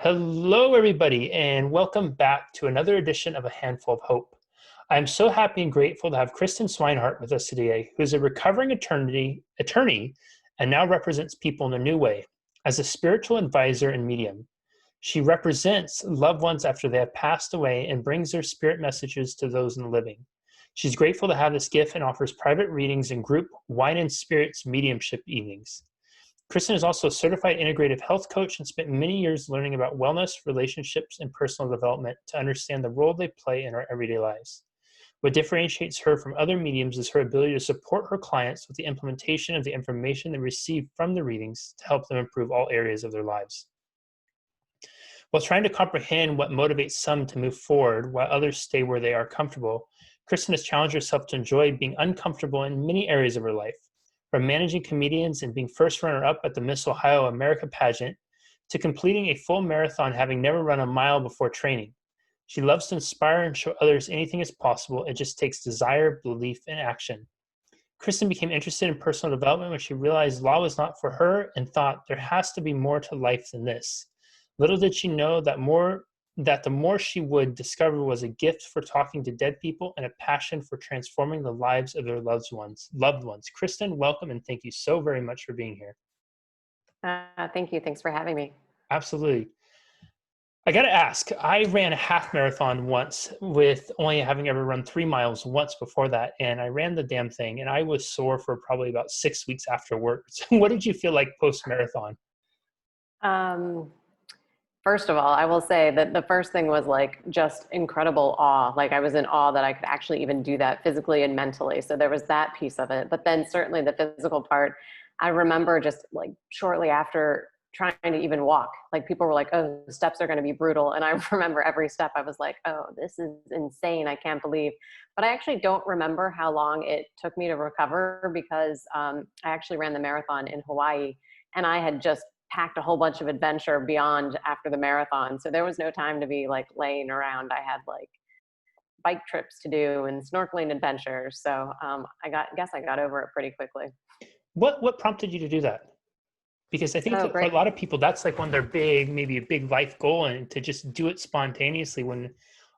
Hello, everybody, and welcome back to another edition of A Handful of Hope. I'm so happy and grateful to have Kristen Swinehart with us today, who's a recovering attorney and now represents people in a new way as a spiritual advisor and medium. She represents loved ones after they have passed away and brings their spirit messages to those in the living. She's grateful to have this gift and offers private readings and group Wine and Spirits mediumship evenings. Kristen is also a certified integrative health coach and spent many years learning about wellness, relationships, and personal development to understand the role they play in our everyday lives. What differentiates her from other mediums is her ability to support her clients with the implementation of the information they receive from the readings to help them improve all areas of their lives. While trying to comprehend what motivates some to move forward while others stay where they are comfortable, Kristen has challenged herself to enjoy being uncomfortable in many areas of her life. From managing comedians and being first runner-up at the Miss Ohio America pageant to completing a full marathon having never run a mile before training. She loves to inspire and show others anything is possible. It just takes desire, belief, and action. Kristen became interested in personal development when she realized law was not for her and thought there has to be more to life than this. Little did she know that the more she would discover was a gift for talking to dead people and a passion for transforming the lives of their loved ones. Kristen, welcome, and thank you so very much for being here. Thank you. Thanks for having me. Absolutely. I got to ask, I ran a half marathon once with only having ever run 3 miles once before that. And I ran the damn thing and I was sore for probably about 6 weeks afterwards. What did you feel like post-marathon? First of all, I will say that the first thing was like just incredible awe. Like I was in awe that I could actually even do that physically and mentally. So there was that piece of it. But then certainly the physical part, I remember just like shortly after trying to even walk, like people were like, oh, the steps are going to be brutal. And I remember every step I was like, oh, this is insane. I can't believe. But I actually don't remember how long it took me to recover because I actually ran the marathon in Hawaii and I had just packed a whole bunch of adventure beyond after the marathon. So there was no time to be like laying around. I had like bike trips to do and snorkeling adventures. So I guess I got over it pretty quickly. What prompted you to do that? Because I think Oh, for a great. lot of people, that's like one of their maybe a big life goal, and to just do it spontaneously when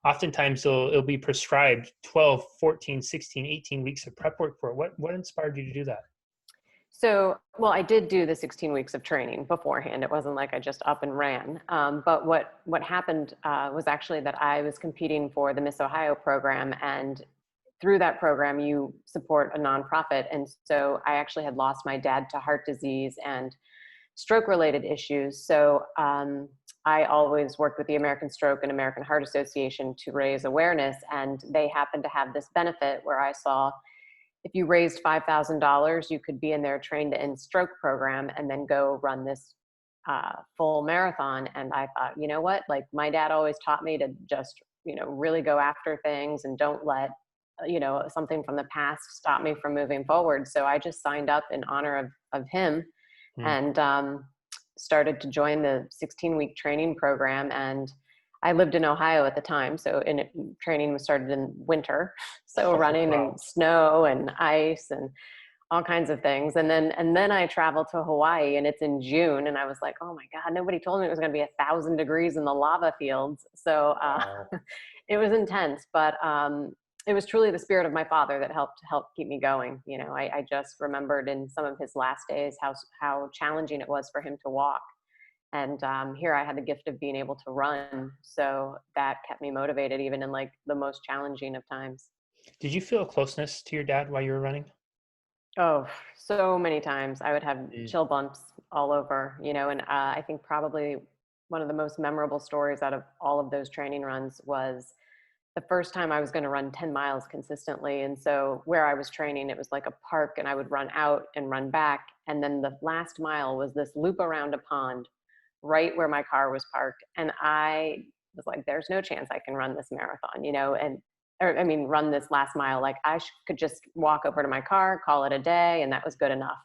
oftentimes it'll be prescribed 12, 14, 16, 18 weeks of prep work for it. What inspired you to do that? So, well, I did do the 16 weeks of training beforehand. It wasn't like I just up and ran. But what happened was actually that I was competing for the Miss Ohio program, and through that program, you support a nonprofit. And so I actually had lost my dad to heart disease and stroke-related issues. So I always worked with the American Stroke and American Heart Association to raise awareness, and they happened to have this benefit where I saw if you raised $5,000, you could be in their train to end stroke program and then go run this full marathon. And I thought, you know what, like my dad always taught me to just, really go after things and don't let, something from the past stop me from moving forward. So I just signed up in honor of him and started to join the 16-week training program. And I lived in Ohio at the time, so training was started in winter, so running in snow and ice and all kinds of things. And then I traveled to Hawaii, and it's in June, and I was like, oh my God, nobody told me it was going to be 1,000 degrees in the lava fields. So it was intense, but it was truly the spirit of my father that helped keep me going. I just remembered in some of his last days how challenging it was for him to walk. And here I had the gift of being able to run. So that kept me motivated even in like the most challenging of times. Did you feel a closeness to your dad while you were running? Oh, so many times I would have chill bumps all over, and I think probably one of the most memorable stories out of all of those training runs was the first time I was going to run 10 miles consistently. And so where I was training, it was like a park, and I would run out and run back. And then the last mile was this loop around a pond right where my car was parked. And I was like, there's no chance I can run this marathon, run this last mile. Like I could just walk over to my car, call it a day, and that was good enough.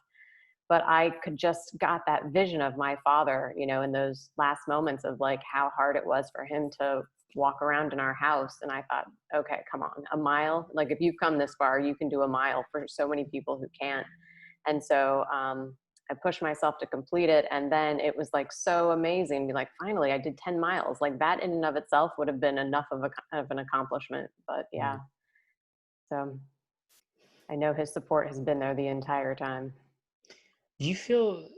But I could just got that vision of my father, in those last moments of like how hard it was for him to walk around in our house. And I thought, okay, come on, a mile. Like if you've come this far, you can do a mile for so many people who can't. And so I pushed myself to complete it. And then it was like so amazing. Be like, finally, I did 10 miles. Like that in and of itself would have been enough of an accomplishment. But yeah, Mm. so I know his support has been there the entire time. Do you feel,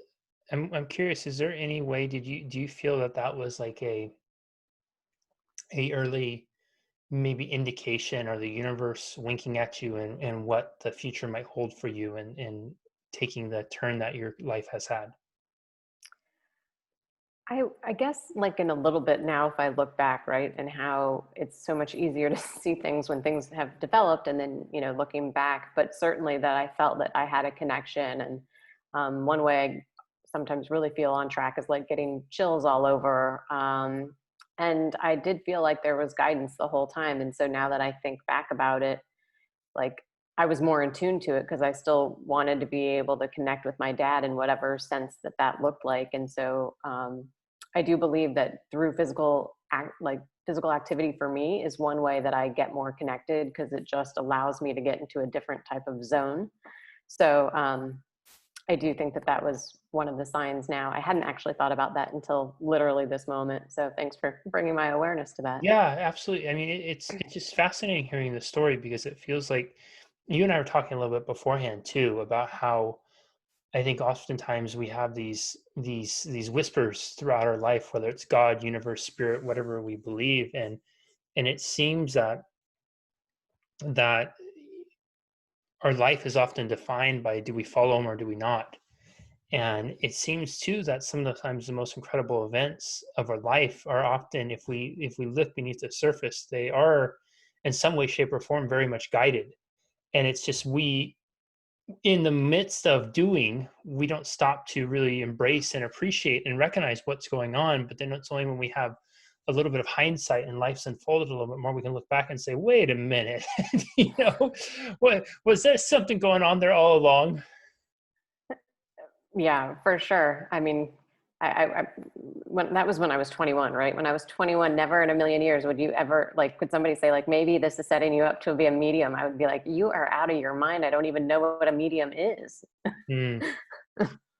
I'm curious, is there any way, do you feel that that was like a early maybe indication or the universe winking at you and what the future might hold for you and taking the turn that your life has had? I guess like in a little bit now, if I look back, right, and how it's so much easier to see things when things have developed and then, looking back, but certainly that I felt that I had a connection. And one way I sometimes really feel on track is like getting chills all over. And I did feel like there was guidance the whole time. And so now that I think back about it, like I was more in tune to it because I still wanted to be able to connect with my dad in whatever sense that that looked like. And so I do believe that through physical activity for me is one way that I get more connected because it just allows me to get into a different type of zone. So I do think that that was one of the signs now. I hadn't actually thought about that until literally this moment. So thanks for bringing my awareness to that. Yeah, absolutely. I mean, it's just fascinating hearing the story because it feels like you and I were talking a little bit beforehand too about how I think oftentimes we have these whispers throughout our life, whether it's God, universe, spirit, whatever we believe, and it seems that our life is often defined by do we follow them or do we not. And it seems too that some of the times the most incredible events of our life are often, if we look beneath the surface, they are in some way, shape, or form very much guided. And it's just we, in the midst of doing, we don't stop to really embrace and appreciate and recognize what's going on. But then it's only when we have a little bit of hindsight and life's unfolded a little bit more, we can look back and say, wait a minute, what was there something going on there all along? Yeah, for sure. I mean, I when that was when I was 21, right? When I was 21, never in a million years would you ever like, could somebody say like, maybe this is setting you up to be a medium? I would be like, you are out of your mind. I don't even know what a medium is. Mm.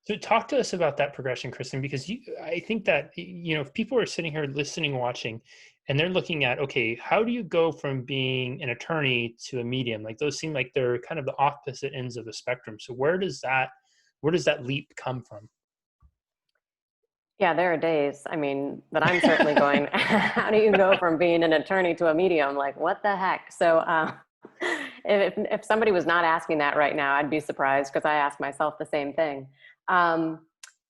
So talk to us about that progression, Kristen, because I think that, if people are sitting here listening, watching, and they're looking at, okay, how do you go from being an attorney to a medium? Like those seem like they're kind of the opposite ends of the spectrum. So where does that leap come from? Yeah, there are days, I mean, that I'm certainly going, how do you go from being an attorney to a medium? Like, what the heck? So if somebody was not asking that right now, I'd be surprised because I ask myself the same thing. Um,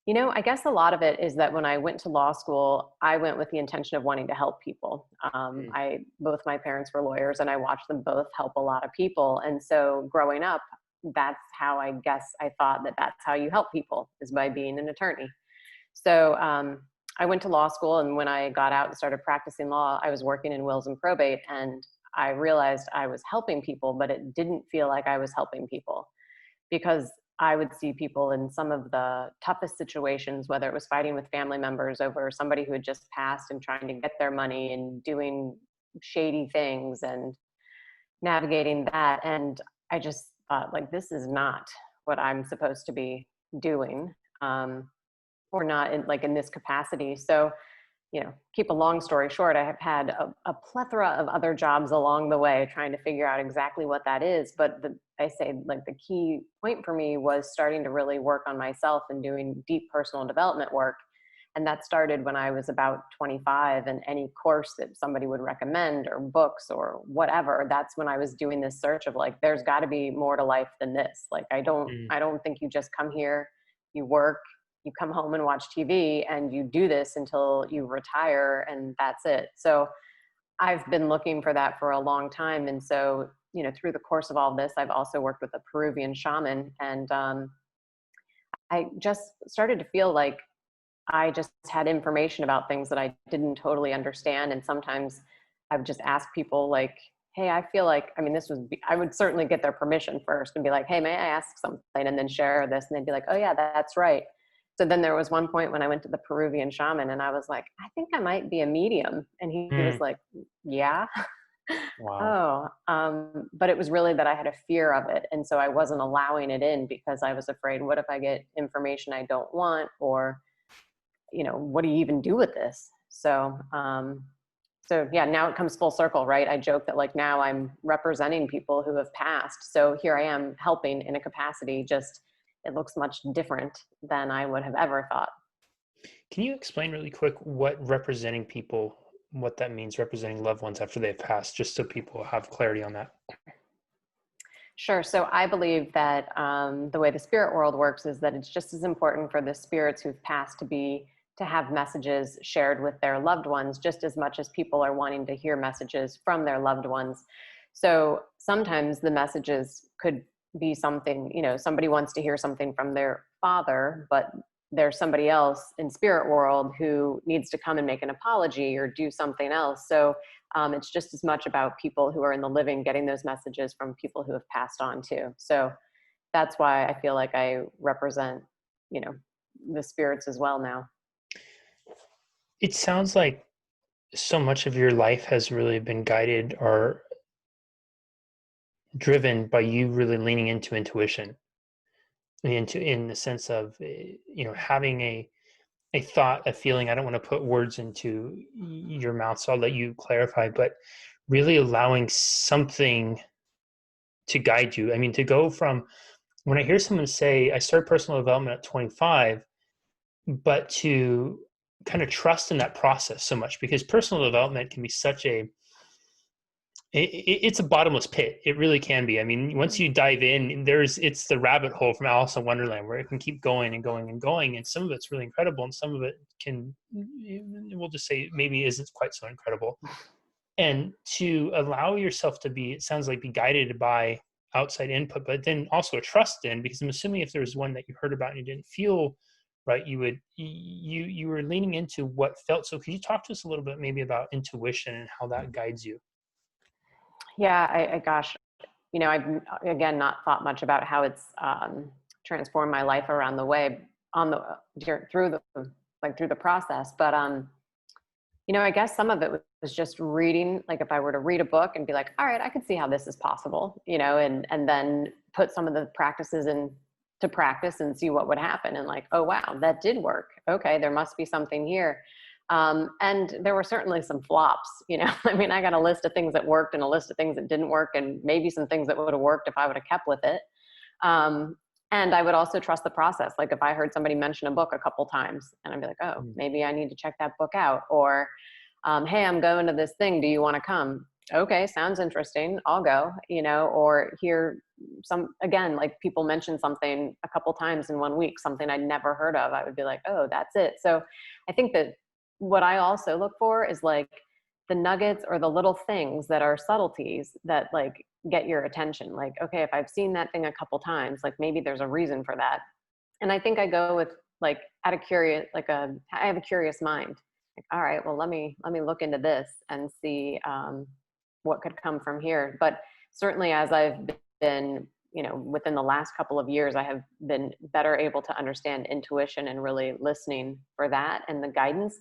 I guess a lot of it is that when I went to law school, I went with the intention of wanting to help people. Mm. Both my parents were lawyers and I watched them both help a lot of people. And so growing up, that's how I guess I thought that that's how you help people is by being an attorney. So I went to law school, and when I got out and started practicing law, I was working in wills and probate, and I realized I was helping people, but it didn't feel like I was helping people because I would see people in some of the toughest situations, whether it was fighting with family members over somebody who had just passed and trying to get their money and doing shady things and navigating that. And I just thought, like, this is not what I'm supposed to be doing. Or not in this capacity. So, keep a long story short, I have had a plethora of other jobs along the way trying to figure out exactly what that is. But I say like the key point for me was starting to really work on myself and doing deep personal development work. And that started when I was about 25, and any course that somebody would recommend or books or whatever, that's when I was doing this search of like, there's got to be more to life than this. Like, Mm. I don't think you just come here, you work, you come home and watch TV and you do this until you retire and that's it. So I've been looking for that for a long time. And so, through the course of all this, I've also worked with a Peruvian shaman, and I just started to feel like I just had information about things that I didn't totally understand. And sometimes I would just ask people like, hey, I feel like, I mean, I would certainly get their permission first and be like, hey, may I ask something? And then share this. And they'd be like, oh yeah, that's right. So then there was one point when I went to the Peruvian shaman and I was like, I think I might be a medium. And he was Mm. like, yeah. Wow. Oh, but it was really that I had a fear of it. And so I wasn't allowing it in because I was afraid, what if I get information I don't want? Or, what do you even do with this? So yeah, now it comes full circle, right? I joke that like now I'm representing people who have passed. So here I am helping in a capacity, just it looks much different than I would have ever thought. Can you explain really quick what that means, representing loved ones after they've passed, just so people have clarity on that? Sure. So I believe that the way the spirit world works is that it's just as important for the spirits who've passed to have messages shared with their loved ones, just as much as people are wanting to hear messages from their loved ones. So sometimes the messages could be something, somebody wants to hear something from their father, but there's somebody else in spirit world who needs to come and make an apology or do something else. So it's just as much about people who are in the living getting those messages from people who have passed on too. So that's why I feel like I represent, you know, the spirits as well now. It sounds like so much of your life has really been guided or driven by you really leaning into intuition, in the sense of having a thought, a feeling. I don't want to put words into your mouth, so I'll let you clarify, but really allowing something to guide you. I mean, to go from, when I hear someone say, I started personal development at 25, but to kind of trust in that process so much, because personal development can be such it's a bottomless pit. It really can be. I mean, once you dive in, it's the rabbit hole from Alice in Wonderland, where it can keep going and going and going. And some of it's really incredible, and some of it we'll just say, maybe isn't quite so incredible. And to allow yourself to be, it sounds like, be guided by outside input, but then also a trust in, because I'm assuming if there was one that you heard about and you didn't feel right, you were leaning into what felt. So could you talk to us a little bit maybe about intuition and how that guides you? Yeah, gosh, I've again not thought much about how it's transformed my life around the way on the through the process. But I guess some of it was just reading. Like if I were to read a book and be like, all right, I could see how this is possible, and then put some of the practices into practice and see what would happen. And like, oh wow, that did work. Okay, there must be something here. And there were certainly some flops, I mean, I got a list of things that worked and a list of things that didn't work, and maybe some things that would have worked if I would have kept with it. And I would also trust the process. Like if I heard somebody mention a book a couple times and I'd be like, oh, maybe I need to check that book out. Or, hey, I'm going to this thing. Do you want to come? Okay, sounds interesting. I'll go, or hear again, like people mention something a couple times in 1 week, something I'd never heard of. I would be like, oh, that's it. So I think that what I also look for is like the nuggets or the little things that are subtleties that like get your attention. Like, okay, if I've seen that thing a couple times, like maybe there's a reason for that. And I think I go with like I have a curious mind. Like, all right, well, let me look into this and see what could come from here. But certainly as I've been, within the last couple of years, I have been better able to understand intuition and really listening for that and the guidance.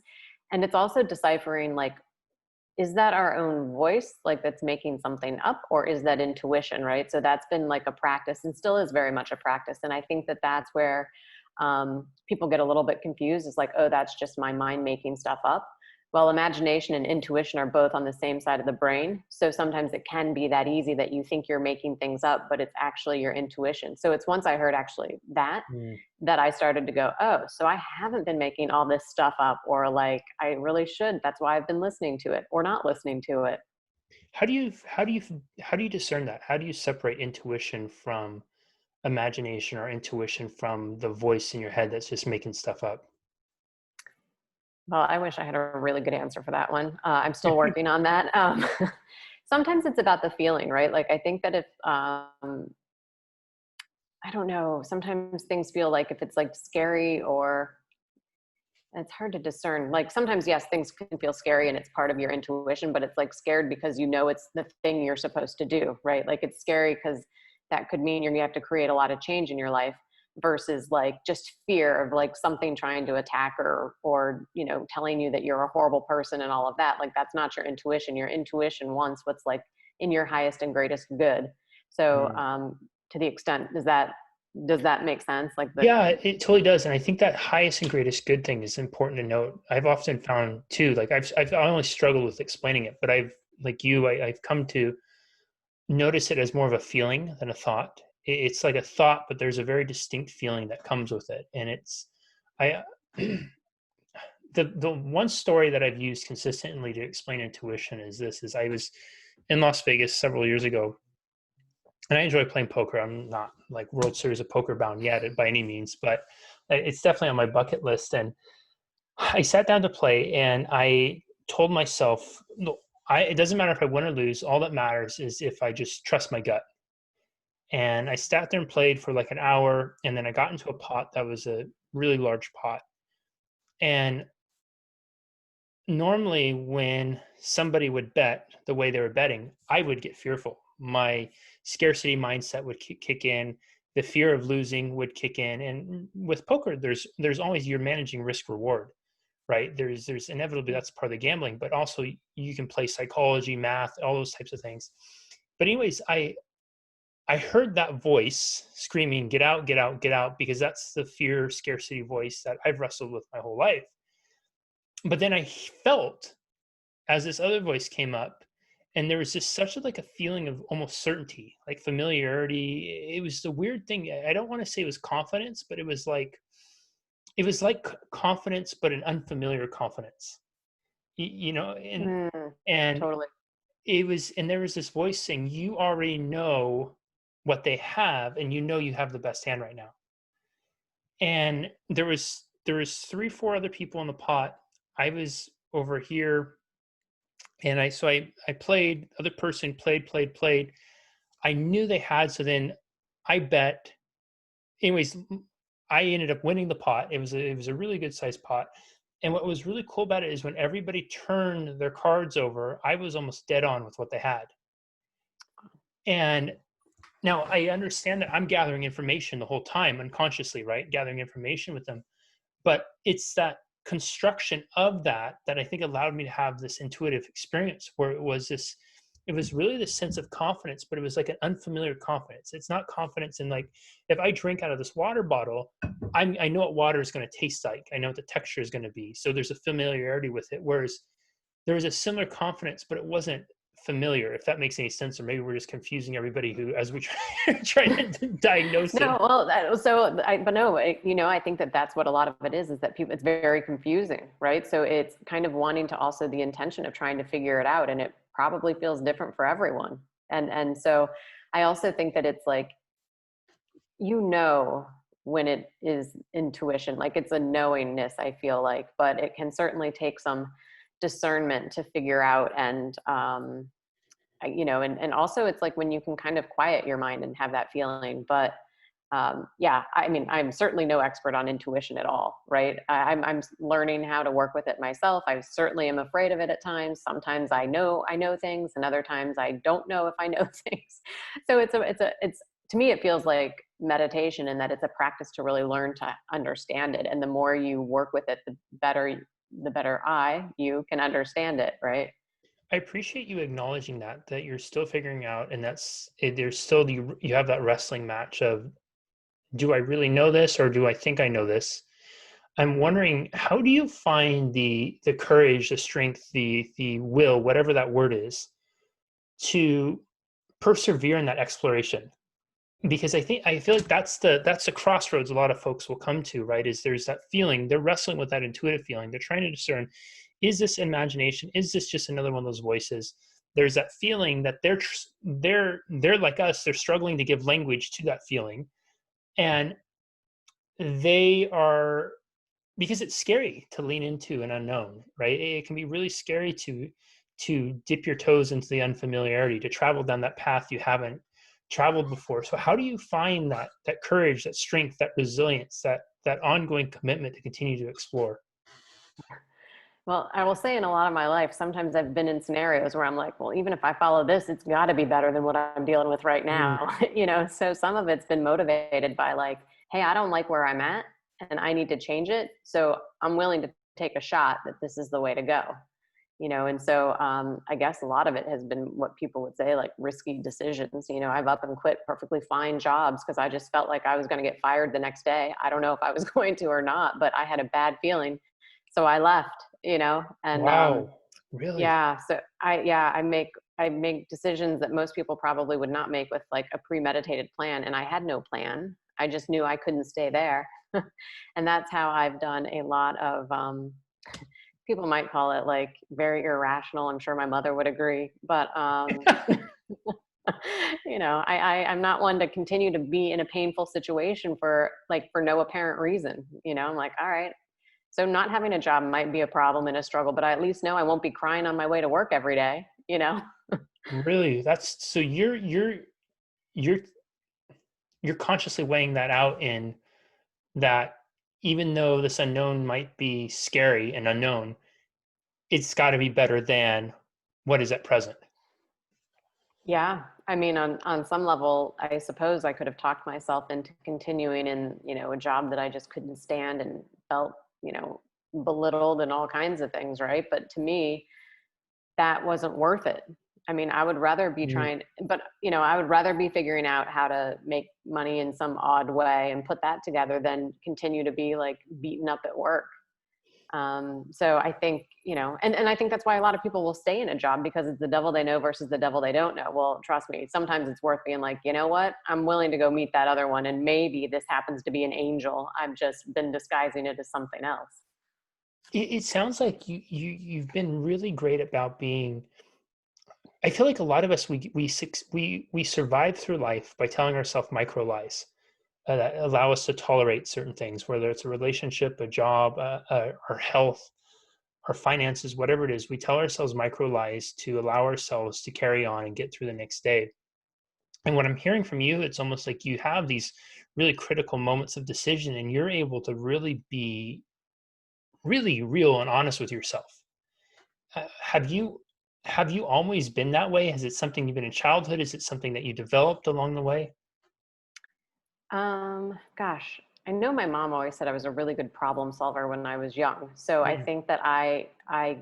And it's also deciphering, like, is that our own voice, like that's making something up, or is that intuition, right? So that's been like a practice and still is very much a practice. And I think that that's where people get a little bit confused. It's like, oh, that's just my mind making stuff up. Well, imagination and intuition are both on the same side of the brain. So sometimes it can be that easy that you think you're making things up, but it's actually your intuition. So it's once I heard actually that I started to go, oh, so I haven't been making all this stuff up, or like I really should. That's why I've been listening to it or not listening to it. How do you discern that? How do you separate intuition from imagination, or intuition from the voice in your head that's just making stuff up? Well, I wish I had a really good answer for that one. I'm still working on that. Sometimes it's about the feeling, right? Like I think that if I don't know, sometimes things feel like if it's like scary, or it's hard to discern. Like sometimes, yes, things can feel scary and it's part of your intuition, but it's like scared because it's the thing you're supposed to do, right? Like it's scary because that could mean you have to create a lot of change in your life. versus like just fear of like something trying to attack or, you know, telling you that you're a horrible person and all of that. Like, that's not your intuition. Your intuition wants what's like in your highest and greatest good. So, Mm. to the extent, does that make sense? Like the, Yeah, it totally does. And I think that highest and greatest good thing is important to note. I've often found too, like I only struggled with explaining it, but like you, I've come to notice it as more of a feeling than a thought. It's like a thought, but there's a very distinct feeling that comes with it. And I, the one story that I've used consistently to explain intuition is this: is I was in Las Vegas several years ago, and I enjoy playing poker. I'm not like World Series of Poker bound yet by any means, but it's definitely on my bucket list. And I sat down to play, and I told myself, no, it doesn't matter if I win or lose. All that matters is if I just trust my gut. And I sat there and played for like an hour, and then I got into a pot that was a really large pot. And normally when somebody would bet the way they were betting, I would get fearful. My scarcity mindset would kick in. The fear of losing would kick in. And with poker, there's always, you're managing risk reward, right? There's inevitably, that's part of the gambling, but also you can play psychology, math, all those types of things. But anyways, I heard that voice screaming, get out, get out, get out, because that's the fear scarcity voice that I've wrestled with my whole life. But then I felt as this other voice came up, and there was just such like a feeling of almost certainty, like familiarity. It was the weird thing. I don't want to say it was confidence, but it was like confidence, but an unfamiliar confidence, you know, and totally. it was, and there was this voice saying, you already know what they have, and you know you have the best hand right now. And there was 3 4 other people in the pot. I was over here, and I played, other person played. I knew they had, so then I bet. Anyways, I ended up winning the pot. It was a really good sized pot. And what was really cool about it is when everybody turned their cards over, I was almost dead on with what they had. And now I understand that I'm gathering information the whole time unconsciously, right? Gathering information with them. But it's that construction of that I think allowed me to have this intuitive experience where it was really this sense of confidence, but it was like an unfamiliar confidence. It's not confidence in like, if I drink out of this water bottle, I know what water is going to taste like. I know what the texture is going to be. So there's a familiarity with it. Whereas there was a similar confidence, but it wasn't familiar, if that makes any sense. Or maybe we're just confusing everybody who, as we try to diagnose it. No, well, but no, you know, I think that that's what a lot of it is that people, it's very confusing, right? So it's kind of wanting to also the intention of trying to figure it out. And it probably feels different for everyone. And so I also think that it's like, you know, when it is intuition, like it's a knowingness, I feel like, but it can certainly take some discernment to figure out. And, you know, and also it's like when you can kind of quiet your mind and have that feeling. But yeah, I mean, I'm certainly no expert on intuition at all, right? I'm learning how to work with it myself. I certainly am afraid of it at times. Sometimes I know things, and other times I don't know if I know things. So it's to me, it feels like meditation, in that it's a practice to really learn to understand it. And the more you work with it, the better you can understand it, right? I appreciate you acknowledging that you're still figuring out, and there's still, you have that wrestling match of, do I really know this, or do I think I know this? I'm wondering, how do you find the courage, the strength, the will, whatever that word is, to persevere in that exploration? Because I feel like that's the crossroads a lot of folks will come to, right? Is there's that feeling, they're wrestling with that intuitive feeling. They're trying to discern, is this imagination? Is this just another one of those voices? There's that feeling that they're like us. They're struggling to give language to that feeling, and they are, because it's scary to lean into an unknown, right? It can be really scary to dip your toes into the unfamiliarity, to travel down that path you haven't traveled before. So how do you find that courage, that strength, that resilience, that ongoing commitment to continue to explore? Well, I will say, in a lot of my life, sometimes I've been in scenarios where I'm like, well, even if I follow this, it's got to be better than what I'm dealing with right Mm, now. You know, so some of it's been motivated by like, hey, I don't like where I'm at and I need to change it. So I'm willing to take a shot that this is the way to go. And so I guess a lot of it has been what people would say, like risky decisions. I've up and quit perfectly fine jobs because I just felt like I was going to get fired the next day. I don't know if I was going to or not, but I had a bad feeling. So I left, and Wow. Really? yeah, so I make decisions that most people probably would not make with like a premeditated plan. And I had no plan. I just knew I couldn't stay there. And that's how I've done a lot of, people might call it like very irrational. I'm sure my mother would agree, but I'm not one to continue to be in a painful situation for no apparent reason. I'm like, all right. So not having a job might be a problem and a struggle, but I at least know I won't be crying on my way to work every day. Really? That's so you're you're consciously weighing that out in that even though this unknown might be scary and unknown, it's got to be better than what is at present. Yeah. I mean, on some level, I suppose I could have talked myself into continuing in, a job that I just couldn't stand and felt, belittled and all kinds of things. Right. But to me, that wasn't worth it. I mean, I would rather be Mm. I would rather be figuring out how to make money in some odd way and put that together than continue to be like beaten up at work. So I think, and I think that's why a lot of people will stay in a job, because it's the devil they know versus the devil they don't know. Well, trust me, sometimes it's worth being like, you know what, I'm willing to go meet that other one. And maybe this happens to be an angel. I've just been disguising it as something else. It sounds like you've been really great about being. I feel like a lot of us we survive through life by telling ourselves micro lies that allow us to tolerate certain things, whether it's a relationship, a job, our health, our finances, whatever it is. We tell ourselves micro lies to allow ourselves to carry on and get through the next day. And what I'm hearing from you, it's almost like you have these really critical moments of decision, and you're able to really be really real and honest with yourself. Have you always been that way? Has it something you've been in childhood? Is it something that you developed along the way? Gosh, I know my mom always said I was a really good problem solver when I was young. So I Mm, think that I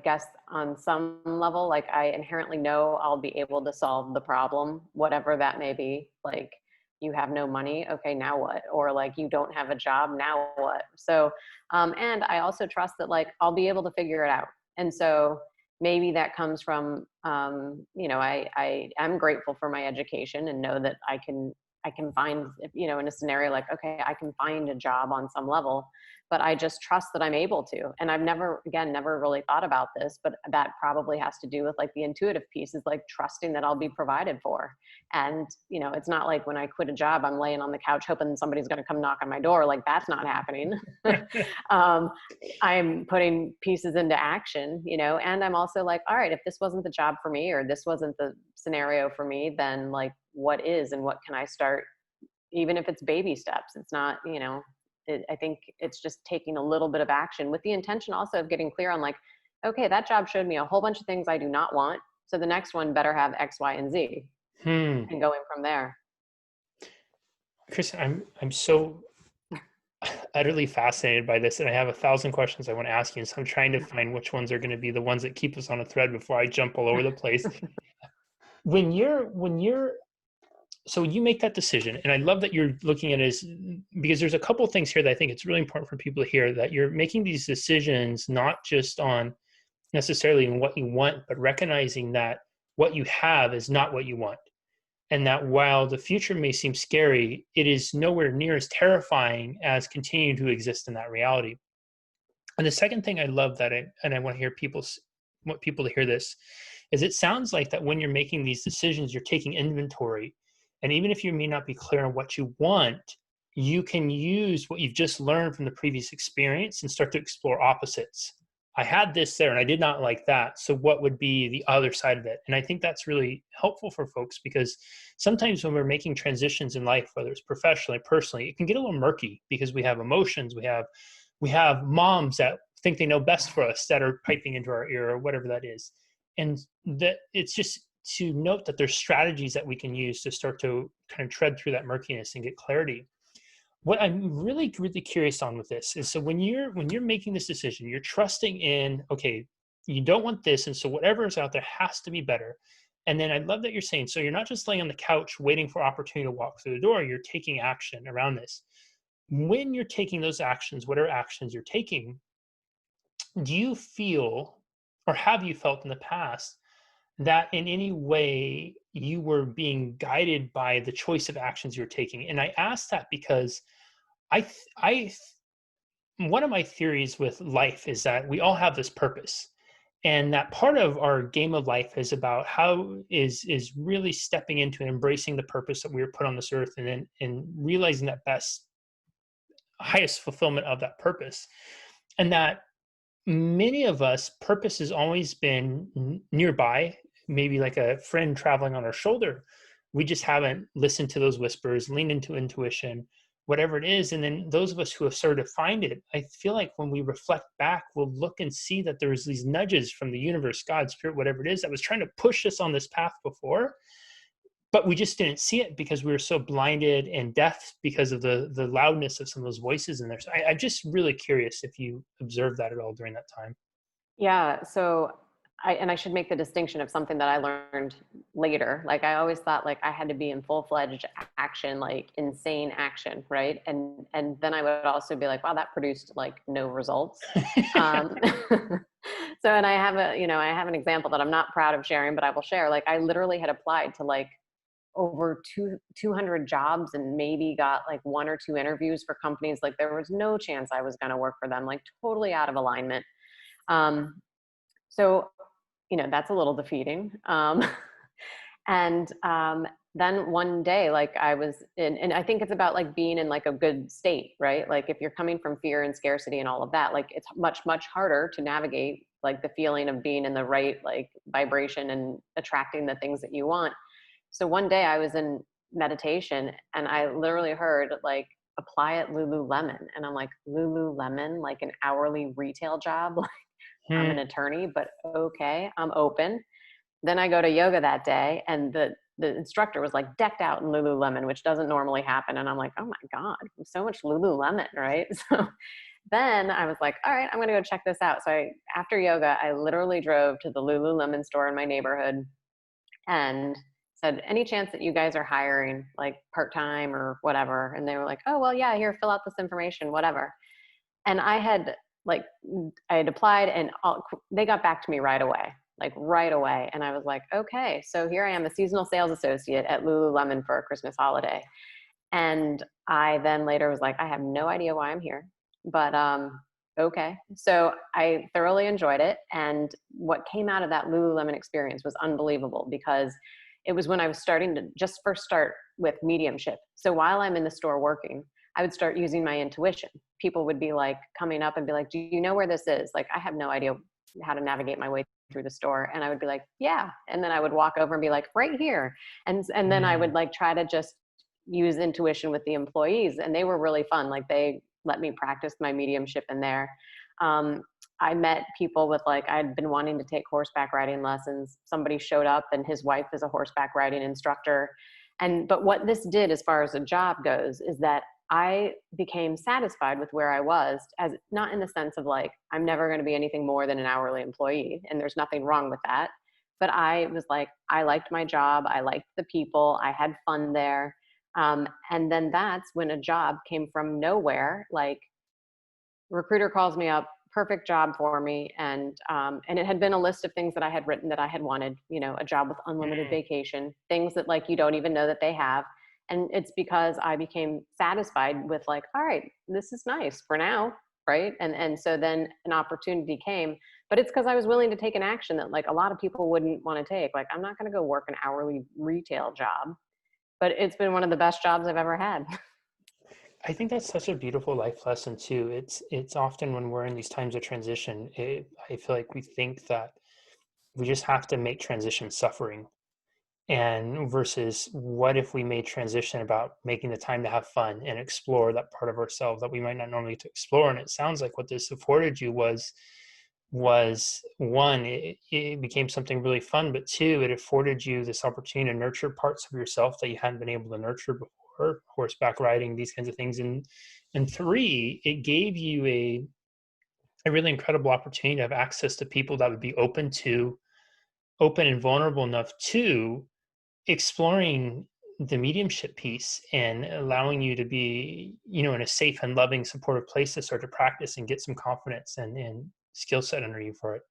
guess on some level, like I inherently know I'll be able to solve the problem, whatever that may be. Like, you have no money. Okay, now what? Or like, you don't have a job. Now what? So, and I also trust that like, I'll be able to figure it out. And so maybe that comes from, I am grateful for my education and know that I can find, in a scenario like, okay, I can find a job on some level, but I just trust that I'm able to. And I've never really thought about this, but that probably has to do with like the intuitive piece, is like trusting that I'll be provided for. And, it's not like when I quit a job, I'm laying on the couch hoping somebody's going to come knock on my door. Like, that's not happening. um, I'm putting pieces into action, and I'm also like, all right, if this wasn't the job for me, or this wasn't the scenario for me, then like, what is, and what can I start, even if it's baby steps. It's not, I think it's just taking a little bit of action with the intention also of getting clear on like, okay, that job showed me a whole bunch of things I do not want. So the next one better have X, Y, and Z, hmm. and going from there. Kristen, I'm so utterly fascinated by this, and I have 1,000 questions I want to ask you. And so I'm trying to find which ones are going to be the ones that keep us on a thread before I jump all over the place. When you're so you make that decision, and I love that you're looking at it as, because there's a couple of things here that I think it's really important for people to hear, that you're making these decisions not just on necessarily in what you want, but recognizing that what you have is not what you want. And that while the future may seem scary, it is nowhere near as terrifying as continuing to exist in that reality. And the second thing I love that I want to hear want people to hear this, is it sounds like that when you're making these decisions, you're taking inventory. And even if you may not be clear on what you want, you can use what you've just learned from the previous experience and start to explore opposites. I had this there and I did not like that. So what would be the other side of it? And I think that's really helpful for folks, because sometimes when we're making transitions in life, whether it's professionally, personally, it can get a little murky because we have emotions, we have moms that think they know best for us that are piping into our ear or whatever that is. And that it's just to note that there's strategies that we can use to start to kind of tread through that murkiness and get clarity. What I'm really, really curious on with this is, so when you're making this decision, you're trusting in, okay, you don't want this, and so whatever is out there has to be better. And then I love that you're saying, so you're not just laying on the couch waiting for opportunity to walk through the door, you're taking action around this. When you're taking those actions, whatever actions you're taking, do you feel, or have you felt in the past, that in any way you were being guided by the choice of actions you're taking? And I ask that because I one of my theories with life is that we all have this purpose, and that part of our game of life is about how is really stepping into and embracing the purpose that we were put on this earth, and then and realizing that best highest fulfillment of that purpose. And that many of us, purpose has always been nearby, maybe like a friend traveling on our shoulder. We just haven't listened to those whispers, leaned into intuition, whatever it is. And then those of us who have started to find it, I feel like when we reflect back, we'll look and see that there's these nudges from the universe, God, spirit, whatever it is, that was trying to push us on this path before, but we just didn't see it because we were so blinded and deaf because of the loudness of some of those voices in there. So I'm just really curious if you observed that at all during that time. Yeah. So I should make the distinction of something that I learned later. Like I always thought like I had to be in full-fledged action, like insane action. Right. And then I would also be like, wow, that produced like no results. Um, so, and I have I have an example that I'm not proud of sharing, but I will share. Like I literally had applied to like over 200 jobs and maybe got like one or two interviews for companies. Like there was no chance I was going to work for them, like totally out of alignment. Um, so, that's a little defeating. And then one day, like I was in, and I think it's about like being in like a good state, right? Like if you're coming from fear and scarcity and all of that, like it's much, much harder to navigate like the feeling of being in the right like vibration and attracting the things that you want. So one day I was in meditation and I literally heard like apply at Lululemon. And I'm like, Lululemon, like an hourly retail job? Like I'm an Hmm. attorney, but okay, I'm open. Then I go to yoga that day and the instructor was like decked out in Lululemon, which doesn't normally happen. And I'm like, oh my God, so much Lululemon, right? So then I was like, all right, I'm going to go check this out. So after yoga, I literally drove to the Lululemon store in my neighborhood and said, any chance that you guys are hiring like part-time or whatever? And they were like, oh, well, yeah, here, fill out this information, whatever. And like, I had applied and they got back to me right away, like right away. And I was like, okay, so here I am, a seasonal sales associate at Lululemon for a Christmas holiday. And I then later was like, I have no idea why I'm here, but okay. So I thoroughly enjoyed it. And what came out of that Lululemon experience was unbelievable because it was when I was starting to just first start with mediumship. So while I'm in the store working, I would start using my intuition. People would be like coming up and be like, do you know where this is? Like, I have no idea how to navigate my way through the store. And I would be like, yeah. And then I would walk over and be like, right here. And then I would Hmm. like try to just use intuition with the employees, and they were really fun. Like they let me practice my mediumship in there. Um, I met people with like, I'd been wanting to take horseback riding lessons. Somebody showed up and his wife is a horseback riding instructor. But what this did as far as a job goes is that I became satisfied with where I was, as not in the sense of like, I'm never going to be anything more than an hourly employee. And there's nothing wrong with that. But I was like, I liked my job. I liked the people. I had fun there. And then that's when a job came from nowhere. Like recruiter calls me up, perfect job for me. And it had been a list of things that I had written that I had wanted, a job with unlimited Hmm. vacation, things that like, you don't even know that they have. And it's because I became satisfied with like, all right, this is nice for now. Right. And so then an opportunity came, but it's because I was willing to take an action that like a lot of people wouldn't want to take. Like, I'm not going to go work an hourly retail job, but it's been one of the best jobs I've ever had. I think that's such a beautiful life lesson too. It's often when we're in these times of transition, I feel like we think that we just have to make transition suffering, and versus what if we made transition about making the time to have fun and explore that part of ourselves that we might not normally to explore. And it sounds like what this afforded you was one, it became something really fun, but two, it afforded you this opportunity to nurture parts of yourself that you hadn't been able to nurture before. or horseback riding, these kinds of things. And three, it gave you a really incredible opportunity to have access to people that would be open and vulnerable enough to exploring the mediumship piece and allowing you to be, in a safe and loving, supportive place to start to practice and get some confidence and skill set under you for it.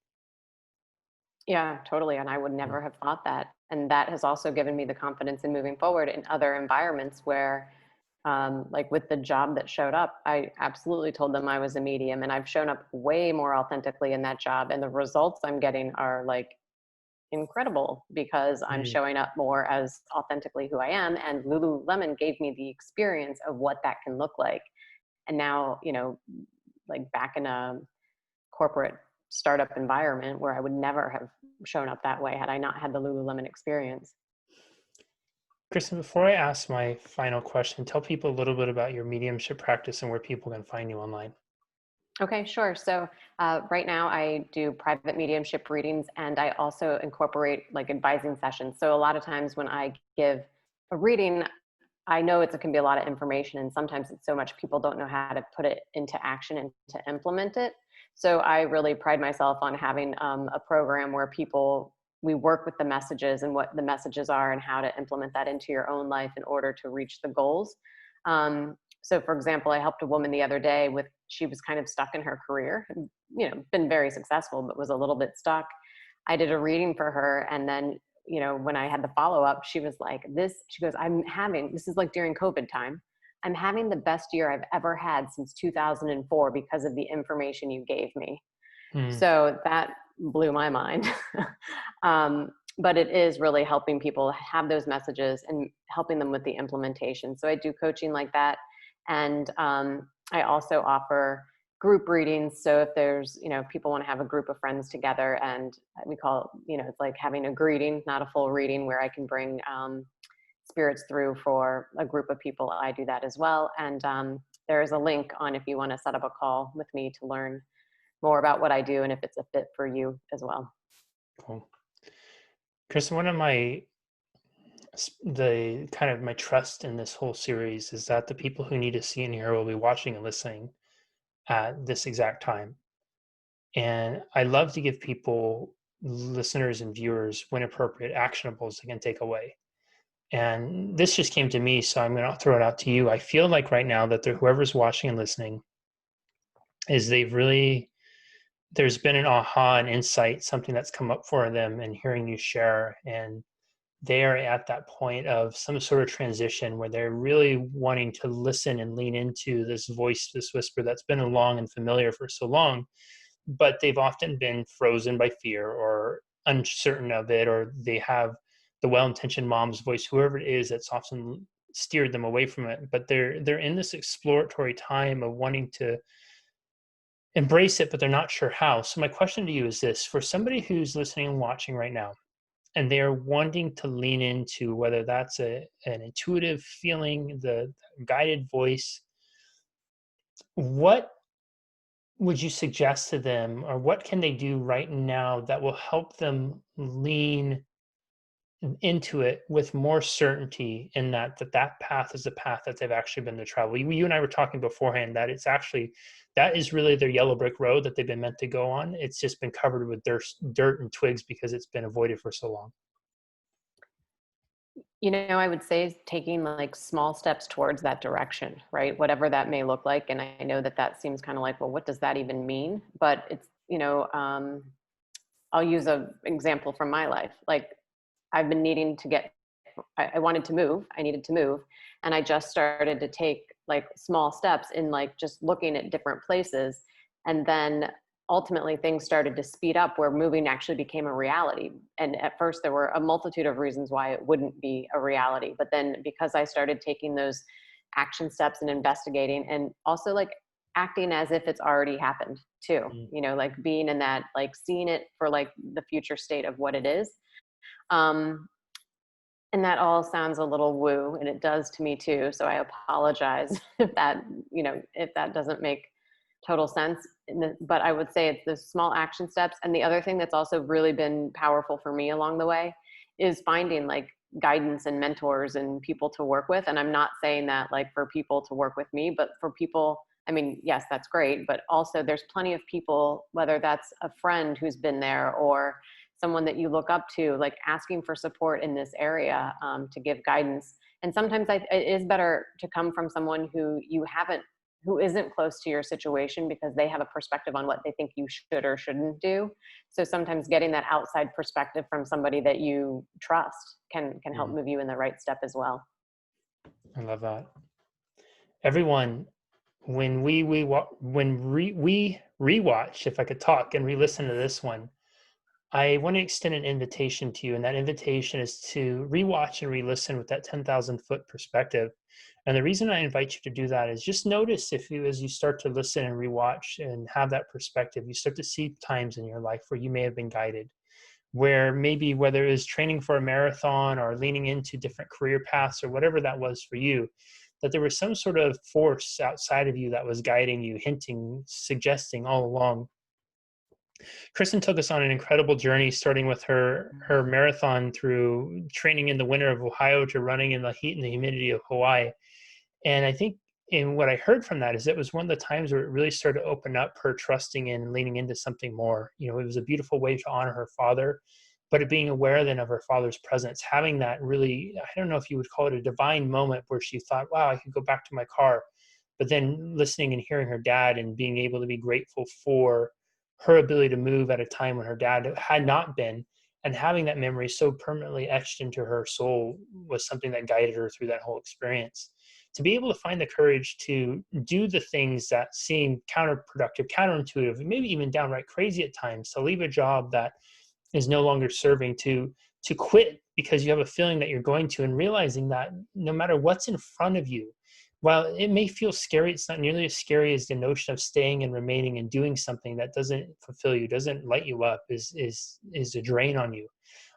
Yeah, totally. And I would Mm. never have thought that. And that has also given me the confidence in moving forward in other environments where, like with the job that showed up, I absolutely told them I was a medium, and I've shown up way more authentically in that job. And the results I'm getting are like incredible because I'm Mm. showing up more as authentically who I am. And Lululemon gave me the experience of what that can look like. And now, like back in a corporate startup environment where I would never have shown up that way had I not had the Lululemon experience. Kristen, before I ask my final question, tell people a little bit about your mediumship practice and where people can find you online. Okay, sure. So right now I do private mediumship readings, and I also incorporate like advising sessions. So a lot of times when I give a reading, I know it can be a lot of information, and sometimes it's so much people don't know how to put it into action and to implement it. So I really pride myself on having a program where we work with the messages and what the messages are and how to implement that into your own life in order to reach the goals. So for example, I helped a woman the other day she was kind of stuck in her career, been very successful, but was a little bit stuck. I did a reading for her. And then, when I had the follow up, she was like, she goes, this is like during COVID time. I'm having the best year I've ever had since 2004 because of the information you gave me. Mm. So that blew my mind. But it is really helping people have those messages and helping them with the implementation. So I do coaching like that. And I also offer group readings. So if there's, people want to have a group of friends together, and we call it, it's like having a greeting, not a full reading, where I can bring spirits through for a group of people. I do that as well. And there is a link on if you want to set up a call with me to learn more about what I do and if it's a fit for you as well. Cool. Kristen, one of the kind of my trust in this whole series is that the people who need to see and hear will be watching and listening at this exact time. And I love to give people, listeners and viewers, when appropriate, actionables they can take away. And this just came to me, so I'm going to throw it out to you. I feel like right now that whoever's watching and listening is there's been an aha, an insight, something that's come up for them and hearing you share. And they are at that point of some sort of transition where they're really wanting to listen and lean into this voice, this whisper that's been along and familiar for so long, but they've often been frozen by fear or uncertain of it, or they have the well-intentioned mom's voice, whoever it is, that's often steered them away from it. But they're in this exploratory time of wanting to embrace it, but they're not sure how. So my question to you is this: for somebody who's listening and watching right now, and they're wanting to lean into, whether that's an intuitive feeling, the guided voice, what would you suggest to them, or what can they do right now that will help them lean into it with more certainty, in that path is the path that they've actually been to travel? You and I were talking beforehand that that is really their yellow brick road that they've been meant to go on. It's just been covered with dirt and twigs because it's been avoided for so long. I would say taking like small steps towards that direction, right? Whatever that may look like. And I know that seems kind of like, well, what does that even mean? But it's, I'll use an example from my life. Like I've been needing to I wanted to move. I needed to move. And I just started to take like small steps in like just looking at different places. And then ultimately things started to speed up where moving actually became a reality. And at first there were a multitude of reasons why it wouldn't be a reality. But then because I started taking those action steps and investigating, and also like acting as if it's already happened too, Mm. like being in that, like seeing it for like the future state of what it is. Um, and that all sounds a little woo, and it does to me too. So I apologize if that doesn't make total sense. But I would say it's the small action steps. And the other thing that's also really been powerful for me along the way is finding like guidance and mentors and people to work with. And I'm not saying that like for people to work with me, but for people, I mean, yes, that's great, but also there's plenty of people, whether that's a friend who's been there or someone that you look up to, like asking for support in this area, to give guidance. And sometimes it is better to come from someone who isn't close to your situation, because they have a perspective on what they think you should or shouldn't do. So sometimes getting that outside perspective from somebody that you trust can help move you in the right step as well. I love that. Everyone, when we rewatch, if I could talk and re-listen to this one, I want to extend an invitation to you, and that invitation is to rewatch and re-listen with that 10,000-foot perspective. And the reason I invite you to do that is just notice if you, as you start to listen and rewatch and have that perspective, you start to see times in your life where you may have been guided, where maybe whether it was training for a marathon or leaning into different career paths or whatever that was for you, that there was some sort of force outside of you that was guiding you, hinting, suggesting all along. Kristen took us on an incredible journey, starting with her marathon through training in the winter of Ohio to running in the heat and the humidity of Hawaii. And I think in what I heard from that is it was one of the times where it really started to open up her trusting in and leaning into something more. You know, it was a beautiful way to honor her father, but it being aware then of her father's presence, having that really, I don't know if you would call it a divine moment where she thought, wow, I could go back to my car. But then listening and hearing her dad and being able to be grateful for her ability to move at a time when her dad had not been, and having that memory so permanently etched into her soul was something that guided her through that whole experience. To be able to find the courage to do the things that seem counterproductive, counterintuitive, maybe even downright crazy at times, to leave a job that is no longer serving, to quit because you have a feeling that you're going to, and realizing that no matter what's in front of you, while it may feel scary, it's not nearly as scary as the notion of staying and remaining and doing something that doesn't fulfill you, doesn't light you up, is a drain on you.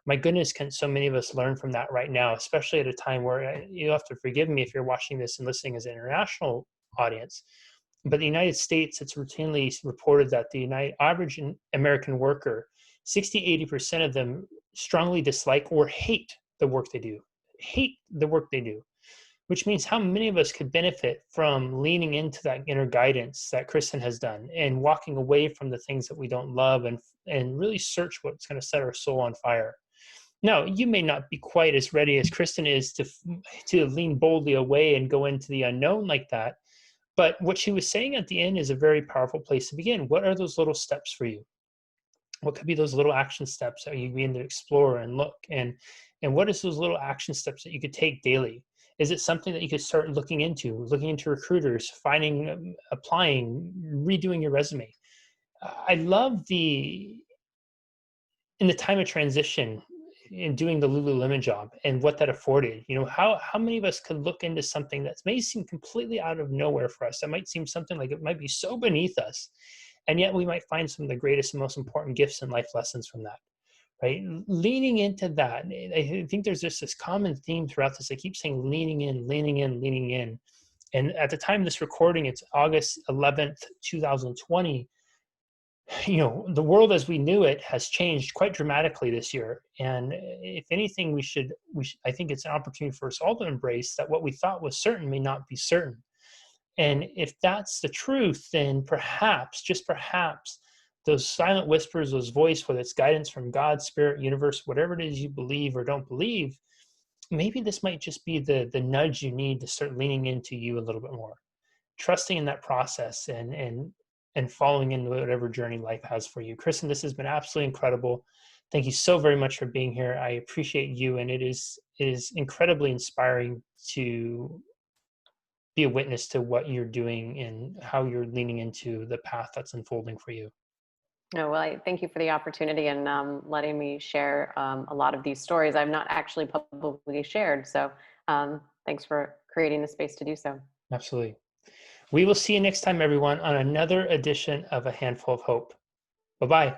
My goodness, can so many of us learn from that right now, especially at a time where, you have to forgive me if you're watching this and listening as an international audience, but the United States, it's routinely reported that the average American worker, 60-80% of them strongly dislike or hate the work they do, which means how many of us could benefit from leaning into that inner guidance that Kristen has done and walking away from the things that we don't love, and really search what's going to set our soul on fire. Now, you may not be quite as ready as Kristen is to lean boldly away and go into the unknown like that. But what she was saying at the end is a very powerful place to begin. What are those little steps for you? What could be those little action steps that you begin to explore and look? And what is those little action steps that you could take daily? Is it something that you could start looking into recruiters, finding, applying, redoing your resume? I love in the time of transition, in doing the Lululemon job and what that afforded. You know, how many of us could look into something that may seem completely out of nowhere for us? That might seem something like it might be so beneath us, and yet we might find some of the greatest and most important gifts and life lessons from that. Right? Leaning into that. I think there's just this common theme throughout this. I keep saying leaning in, leaning in, leaning in. And at the time of this recording, it's August 11th, 2020. You know, the world as we knew it has changed quite dramatically this year. And if anything, I think it's an opportunity for us all to embrace that what we thought was certain may not be certain. And if that's the truth, then perhaps, just perhaps, those silent whispers, those voice, whether it's guidance from God, spirit, universe, whatever it is you believe or don't believe, maybe this might just be the nudge you need to start leaning into you a little bit more, trusting in that process, and following in whatever journey life has for you. Kristen, this has been absolutely incredible. Thank you so very much for being here. I appreciate you, and it is incredibly inspiring to be a witness to what you're doing and how you're leaning into the path that's unfolding for you. No, well, I thank you for the opportunity and letting me share a lot of these stories I've not actually publicly shared. So thanks for creating the space to do so. Absolutely. We will see you next time, everyone, on another edition of A Handful of Hope. Bye-bye.